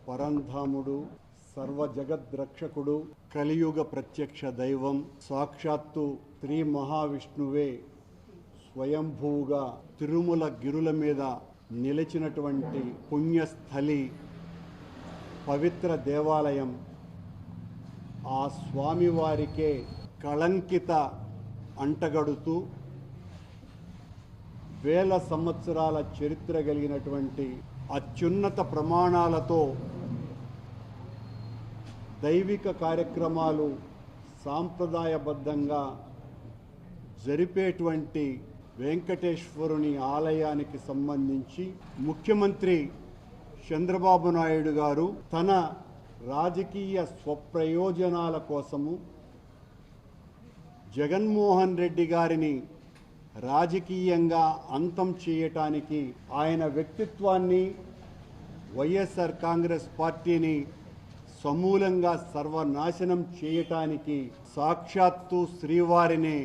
పరంధాముడు, సర్వ జగద్రక్షకుడు, కలియుగ ప్రత్యక్ష దైవం, సాక్షాత్తు శ్రీ మహావిష్ణువే స్వయంభూగా తిరుమల గిరుల మీద నిలిచినటువంటి పుణ్యస్థలి, పవిత్ర దేవాలయం, ఆ స్వామివారికే కళంకిత అంటగడుతూ వేల సంవత్సరాల చరిత్ర కలిగినటువంటి అత్యున్నత ప్రమాణాలతో దైవిక కార్యక్రమాలు సాంప్రదాయబద్ధంగా జరిపేటువంటి వెంకటేశ్వరుని ఆలయానికి సంబంధించి ముఖ్యమంత్రి చంద్రబాబు నాయుడు గారు తన రాజకీయ స్వప్రయోజనాల కోసము జగన్మోహన్ రెడ్డి గారిని రాజకీయంగా అంతం చేయటానికి, ఆయన వ్యక్తిత్వాన్ని, వైఎస్ఆర్ కాంగ్రెస్ పార్టీని సమూలంగా సర్వనాశనం చేయటానికి సాక్షాత్తు శ్రీవారిని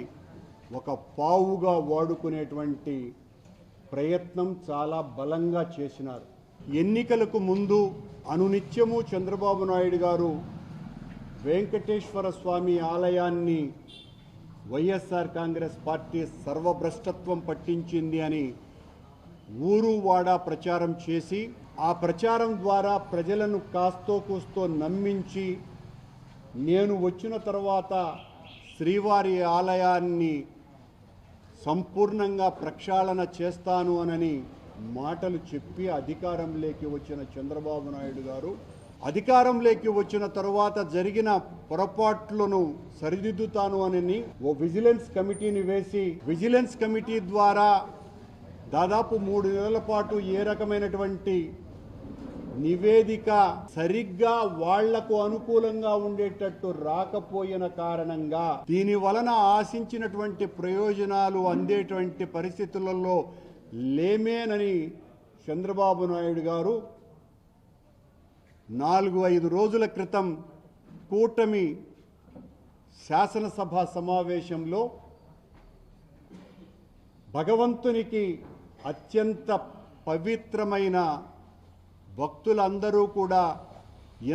ఒక పావుగా వాడుకునేటువంటి ప్రయత్నం చాలా బలంగా చేసినారు. ఎన్నికలకు ముందు అనునిత్యము చంద్రబాబు నాయుడు గారు వెంకటేశ్వర స్వామి ఆలయాన్ని వైఎస్ఆర్ కాంగ్రెస్ పార్టీ సర్వభ్రష్టత్వం పట్టించింది అని ఊరు వాడా ప్రచారం చేసి, ఆ ప్రచారం ద్వారా ప్రజలను కాస్తో కూస్తో నమ్మించి, నేను వచ్చిన తర్వాత శ్రీవారి ఆలయాన్ని సంపూర్ణంగా ప్రక్షాళన చేస్తాను అని మాటలు చెప్పి అధికారంలోకి వచ్చిన చంద్రబాబు నాయుడు గారు అధికారంలోకి వచ్చిన తర్వాత జరిగిన పొరపాట్లను సరిదిద్దుతాను అని ఓ విజిలెన్స్ కమిటీని వేసి, విజిలెన్స్ కమిటీ ద్వారా దాదాపు 3 నెలల పాటు ఏ రకమైనటువంటి నివేదిక సరిగ్గా వాళ్లకు అనుకూలంగా ఉండేటట్టు రాకపోయిన కారణంగా దీని వలన ఆశించినటువంటి ప్రయోజనాలు అందేటువంటి పరిస్థితులలో లేమేనని చంద్రబాబు నాయుడు గారు 4-5 రోజుల క్రితం కూటమి శాసనసభ సమావేశంలో భగవంతునికి అత్యంత పవిత్రమైన భక్తులందరూ కూడా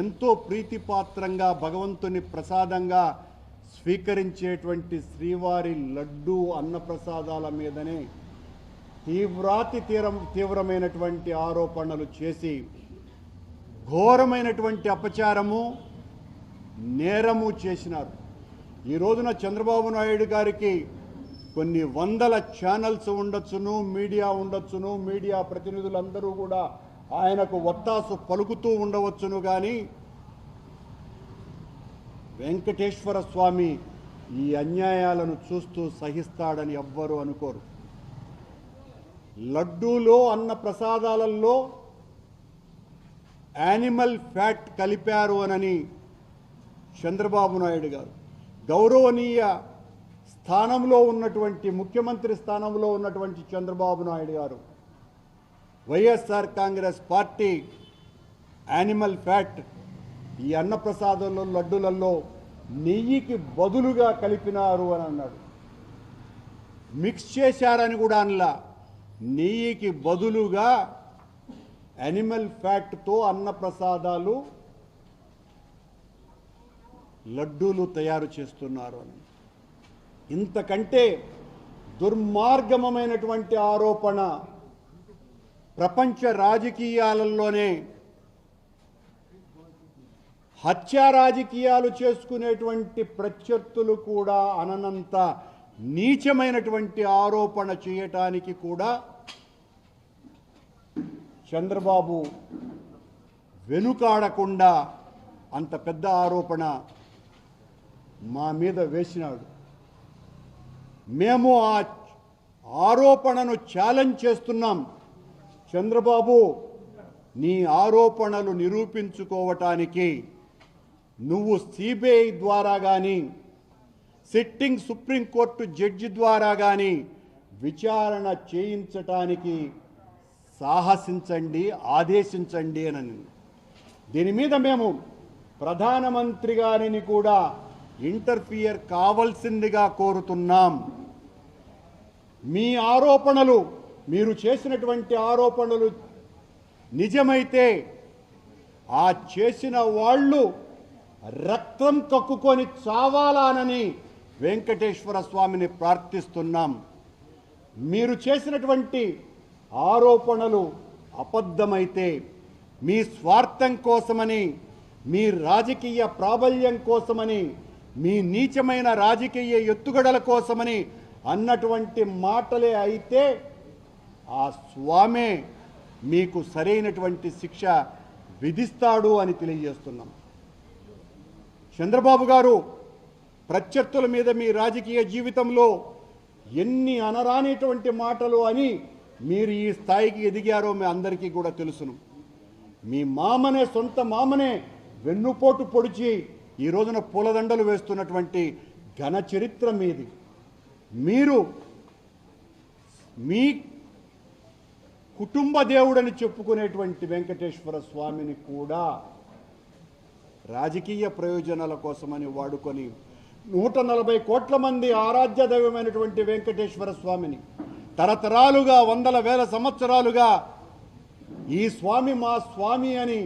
ఎంతో ప్రీతిపాత్రంగా భగవంతుని ప్రసాదంగా స్వీకరించేటువంటి శ్రీవారి లడ్డూ అన్నప్రసాదాల మీదనే తీవ్రమైనటువంటి ఆరోపణలు చేసి ఘోరమైనటువంటి అపచారము, నేరము చేసినారు. ఈ రోజున చంద్రబాబు నాయుడు గారికి కొన్ని వందల ఛానల్స్ ఉండొచ్చును, మీడియా ఉండొచ్చును, మీడియా ప్రతినిధులందరూ కూడా ఆయనకు ఒత్తాసు పలుకుతూ ఉండవచ్చును. కానీ వెంకటేశ్వర స్వామి ఈ అన్యాయాలను చూస్తూ సహిస్తాడని ఎవ్వరూ అనుకోరు. లడ్డూలో, అన్న ప్రసాదాలలో యానిమల్ ఫ్యాట్ కలిపారు అని చంద్రబాబు నాయుడు గారు, గౌరవనీయ స్థానంలో ఉన్నటువంటి ముఖ్యమంత్రి స్థానంలో ఉన్నటువంటి చంద్రబాబు నాయుడు గారు, YSR Congress party animal fat ఈ అన్నప్రసాదంలో, లడ్డూలలో నెయ్యికి బదులుగా కలిపినారు అని అన్నాడు. మిక్స్ చేశారని కూడా అనలా, నెయ్యికి బదులుగా యానిమల్ ఫ్యాట్తో అన్నప్రసాదాలు, లడ్డూలు తయారు చేస్తున్నారు అని. ఇంతకంటే దుర్మార్గమైనటువంటి ఆరోపణ ప్రపంచ రాజకీయాలలోనే, హత్యా రాజకీయాలు చేసుకునేటువంటి ప్రత్యర్థులు కూడా అననంత నీచమైనటువంటి ఆరోపణ చేయటానికి కూడా చంద్రబాబు వెనుకాడకుండా అంత పెద్ద ఆరోపణ మా మీద వేసినాడు. మేము ఆ ఆరోపణను ఛాలెంజ్ చేస్తున్నాం. చంద్రబాబు, నీ ఆరోపణలు నిరూపించుకోవటానికి నువ్వు సిబిఐ ద్వారా కానీ, సిట్టింగ్ సుప్రీంకోర్టు జడ్జి ద్వారా కానీ విచారణ చేయించటానికి సాహసించండి, ఆదేశించండి అని. దీని మీద మేము ప్రధానమంత్రి గారిని కూడా ఇంటర్ఫియర్ కావాల్సిందిగా కోరుతున్నాం. మీ ఆరోపణలు, మీరు చేసినటువంటి ఆరోపణలు నిజమైతే ఆ చేసిన వాళ్ళు రక్తం కక్కుకొని చావాలానని వెంకటేశ్వర స్వామిని ప్రార్థిస్తున్నాం. మీరు చేసినటువంటి ఆరోపణలు అబద్ధమైతే మీ స్వార్థం కోసమని, మీ రాజకీయ ప్రాబల్యం కోసమని, మీ నీచమైన రాజకీయ ఎత్తుగడల కోసమని అన్నటువంటి మాటలే అయితే ఆ స్వామే మీకు సరైనటువంటి శిక్ష విధిస్తాడు అని తెలియజేస్తున్నాం. చంద్రబాబు గారు ప్రత్యర్థుల మీద మీ రాజకీయ జీవితంలో ఎన్ని అనరానిటువంటి మాటలు అని మీరు ఈ స్థాయికి ఎదిగారో మీ అందరికీ కూడా తెలుసును. మీ మామనే, సొంత మామనే వెన్నుపోటు పొడిచి ఈ రోజున పూలదండలు వేస్తున్నటువంటి ఘన చరిత్ర మీది. మీరు మీ కుటుంబ దేవుడని చెప్పుకునేటువంటి వెంకటేశ్వర స్వామిని కూడా రాజకీయ ప్రయోజనాల కోసమని వాడుకొని 140 కోట్ల మంది ఆరాధ్య దైవమైనటువంటి వెంకటేశ్వర స్వామిని తరతరాలుగా, వందల వేల సంవత్సరాలుగా ఈ స్వామి మా స్వామి అని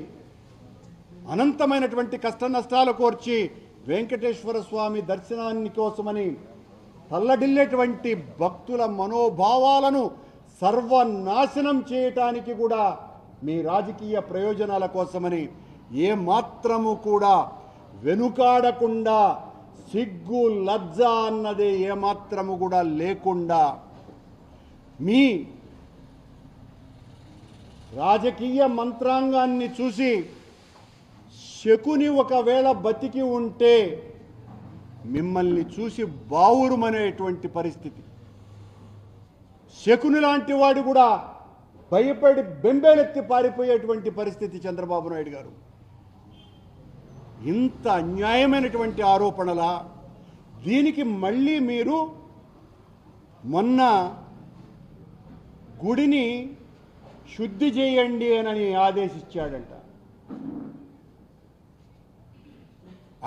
అనంతమైనటువంటి కష్ట నష్టాలు కోర్చి వెంకటేశ్వర స్వామి దర్శనాన్ని కోసమని తల్లడిల్లేటువంటి భక్తుల మనోభావాలను సర్వనాశనం చేయటానికి కూడా మీ రాజకీయ ప్రయోజనాల కోసమని ఏ మాత్రము కూడా వెనుకాడకుండా, సిగ్గు లజ్జ అన్నదే ఏమాత్రము కూడా లేకుండా మీ రాజకీయ మంత్రాంగాన్ని చూసి శకుని ఒకవేళ బతికి ఉంటే మిమ్మల్ని చూసి బావురుమనేటువంటి పరిస్థితి. శకుని లాంటి వాడు కూడా భయపడి బెంబేలెత్తి పారిపోయేటువంటి పరిస్థితి చంద్రబాబు నాయుడు గారు. ఇంత అన్యాయమైనటువంటి ఆరోపణలా? దీనికి మళ్ళీ మీరు మొన్న గుడిని శుద్ధి చేయండి అని ఆదేశించాడంట.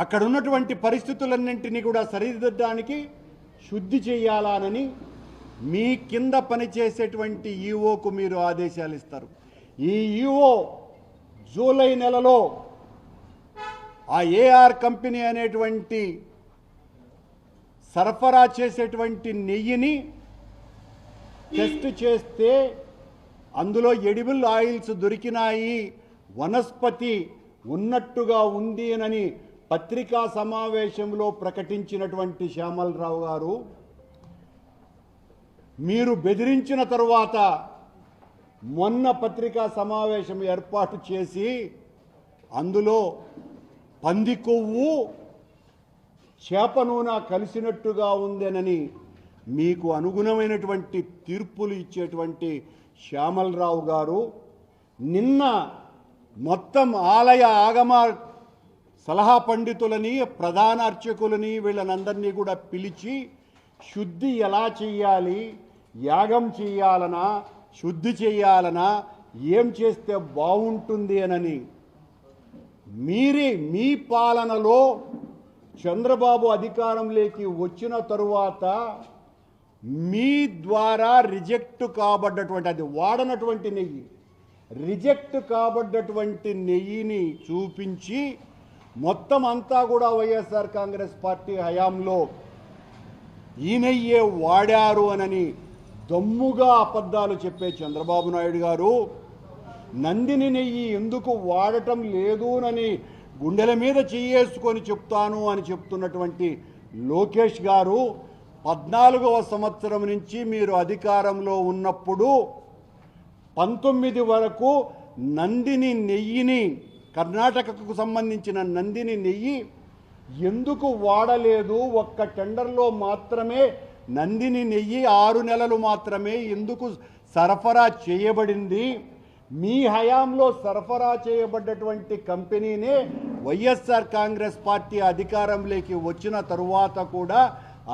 అక్కడ ఉన్నటువంటి పరిస్థితులన్నింటినీ కూడా సరిదిద్దడానికి శుద్ధి చేయాలనని మీ కింద పనిచేసేటువంటి ఈఓకు మీరు ఆదేశాలు ఇస్తారు. ఈ ఈఓ జూలై నెలలో ఆ ఏఆర్ కంపెనీ అనేటువంటి సరఫరా చేసేటువంటి నెయ్యిని టెస్ట్ చేస్తే అందులో ఎడిబుల్ ఆయిల్స్ దొరికినాయి, వనస్పతి ఉన్నట్టుగా ఉంది అని పత్రికా సమావేశంలో ప్రకటించినటువంటి శ్యామలరావు గారు, మీరు బెదిరించిన తరువాత మొన్న పత్రికా సమావేశం ఏర్పాటు చేసి అందులో పంది కొవ్వు, చేప నూనె కలిసినట్టుగా ఉందేనని మీకు అనుగుణమైనటువంటి తీర్పులు ఇచ్చేటువంటి శ్యామలరావు గారు నిన్న మొత్తం ఆలయ ఆగమ సలహా పండితులని, ప్రధాన అర్చకులని, వీళ్ళనందరినీ కూడా పిలిచి శుద్ధి ఎలా చేయాలి, యాగం చేయాలనా, శుద్ధి చేయాలనా, ఏం చేస్తే బాగుంటుంది అని మీ పాలనలో చంద్రబాబు అధికారంలోకి వచ్చిన తరువాత మీ ద్వారా రిజెక్ట్ కాబడ్డటువంటి, అది వాడనటువంటి నెయ్యి, రిజెక్ట్ కాబడ్డటువంటి నెయ్యిని చూపించి మొత్తం అంతా కూడా వైఎస్ఆర్ కాంగ్రెస్ పార్టీ హయాంలో ఈ నెయ్యే వాడారు అని దమ్ముగా అబద్ధాలు చెప్పే చంద్రబాబు నాయుడు గారు నందిని నెయ్యి ఎందుకు వాడటం లేదు అని గుండెల మీద చేసుకొని చెప్తాను అని చెప్తున్నటువంటి లోకేష్ గారు 14వ సంవత్సరం నుంచి మీరు అధికారంలో ఉన్నప్పుడు 19 వరకు నందిని నెయ్యిని, కర్ణాటకకు సంబంధించిన నందిని నెయ్యి ఎందుకు వాడలేదు? ఒక్క టెండర్లో మాత్రమే నందిని నెయ్యి 6 నెలలు మాత్రమే ఎందుకు సరఫరా చేయబడింది? మీ హయాంలో సరఫరా చేయబడ్డటువంటి కంపెనీనే వైఎస్ఆర్ కాంగ్రెస్ పార్టీ అధికారంలోకి వచ్చిన తరువాత కూడా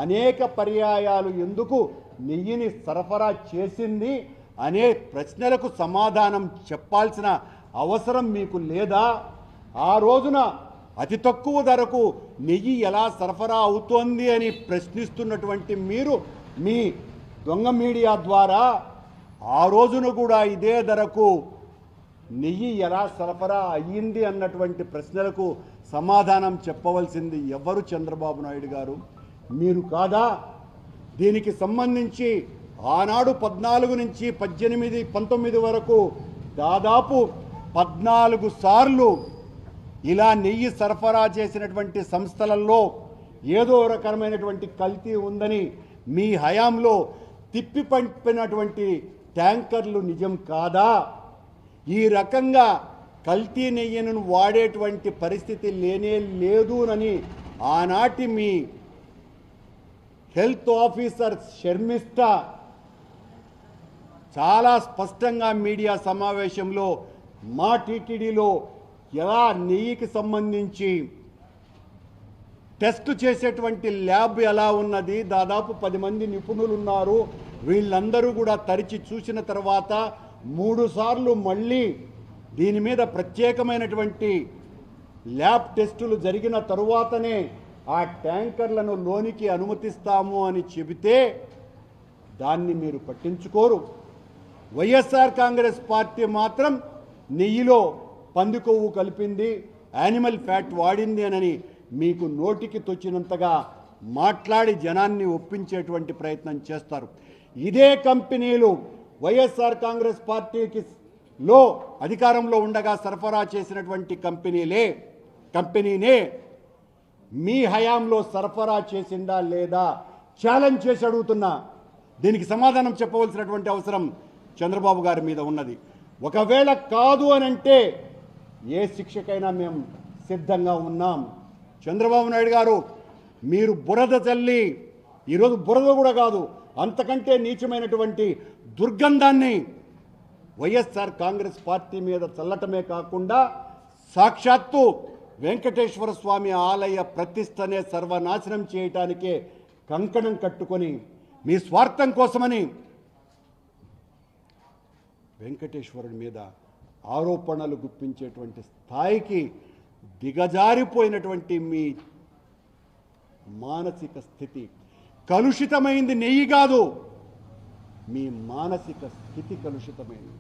అనేక పర్యాయాలు ఎందుకు నెయ్యిని సరఫరా చేసింది అనే ప్రశ్నలకు సమాధానం చెప్పాల్సిన అవసరం మీకు లేదా? ఆ రోజున అతి తక్కువ ధరకు నెయ్యి ఎలా సరఫరా అవుతోంది అని ప్రశ్నిస్తున్నటువంటి మీరు మీ దొంగ మీడియా ద్వారా ఆ రోజున కూడా ఇదే ధరకు నెయ్యి ఎలా సరఫరా అయ్యింది అన్నటువంటి ప్రశ్నలకు సమాధానం చెప్పవలసింది ఎవరు? చంద్రబాబు నాయుడు గారు మీరు కాదా? దీనికి సంబంధించి ఆనాడు 14 నుంచి 18, 19 వరకు దాదాపు 14 సార్లు ఇలా నెయ్యి సరఫరా చేసినటువంటి సంస్థలలో ఏదో రకమైనటువంటి కల్తీ ఉందని మీ హయాంలో తిప్పి పంపినటువంటి ట్యాంకర్లు నిజం కాదా? ఈ రకంగా కల్తీ నెయ్యిను వాడేటువంటి పరిస్థితి లేనే లేదునని ఆనాటి మీ హెల్త్ ఆఫీసర్ శర్మిష్ఠ చాలా స్పష్టంగా మీడియా సమావేశంలో మా టీటీడీలో ఎలా నెయ్యికి సంబంధించి టెస్ట్ చేసేటువంటి ల్యాబ్ ఎలా ఉన్నది, దాదాపు 10 మంది నిపుణులు ఉన్నారు, వీళ్ళందరూ కూడా తరిచి చూసిన తర్వాత 3 సార్లు మళ్ళీ దీని మీద ప్రత్యేకమైనటువంటి ల్యాబ్ టెస్టులు జరిగిన తరువాతనే ఆ ట్యాంకర్లను లోనికి అనుమతిస్తాము అని చెబితే దాన్ని మీరు పట్టించుకోరు. వైఎస్ఆర్ కాంగ్రెస్ పార్టీ మాత్రం నెయ్యిలో పంది కొవ్వు కలిపింది, యానిమల్ ఫ్యాట్ వాడింది అని మీకు నోటికి తొచ్చినంతగా మాట్లాడి జనాన్ని ఒప్పించేటువంటి ప్రయత్నం చేస్తారు. ఇదే కంపెనీలు వైఎస్ఆర్ కాంగ్రెస్ పార్టీకి లో అధికారంలో ఉండగా సరఫరా చేసినటువంటి కంపెనీనే మీ హయాంలో సరఫరా చేసిందా లేదా ఛాలెంజ్ చేసి అడుగుతున్నా. దీనికి సమాధానం చెప్పవలసినటువంటి అవసరం చంద్రబాబు గారి మీద ఉన్నది. ఒకవేళ కాదు అనంటే ఏ శిక్షకైనా మేము సిద్ధంగా ఉన్నాం. చంద్రబాబు నాయుడు గారు మీరు బురద చల్లి, ఈరోజు బురద కూడా కాదు అంతకంటే నీచమైనటువంటి దుర్గంధాన్ని వైఎస్ఆర్ కాంగ్రెస్ పార్టీ మీద చల్లటమే కాకుండా సాక్షాత్తు వెంకటేశ్వర స్వామి ఆలయ ప్రతిష్టనే సర్వనాశనం చేయటానికే కంకణం కట్టుకొని మీ స్వార్థం కోసమని వెంకటేశ్వరుడి మీద ఆరోపణలు గుప్పించేటువంటి స్థాయికి దిగజారిపోయినటువంటి మీ మానసిక స్థితి కలుషితమైంది. నెయ్యి కాదు, మీ మానసిక స్థితి కలుషితమైంది.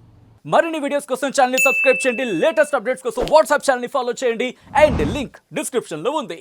మరిన్ని వీడియోస్ కోసం ఛానల్ ని సబ్స్క్రైబ్ చేయండి, లేటెస్ట్ అప్డేట్స్ కోసం వాట్సాప్ ఛానల్ ని ఫాలో చేయండి అండ్ లింక్ డిస్క్రిప్షన్ లో ఉంది.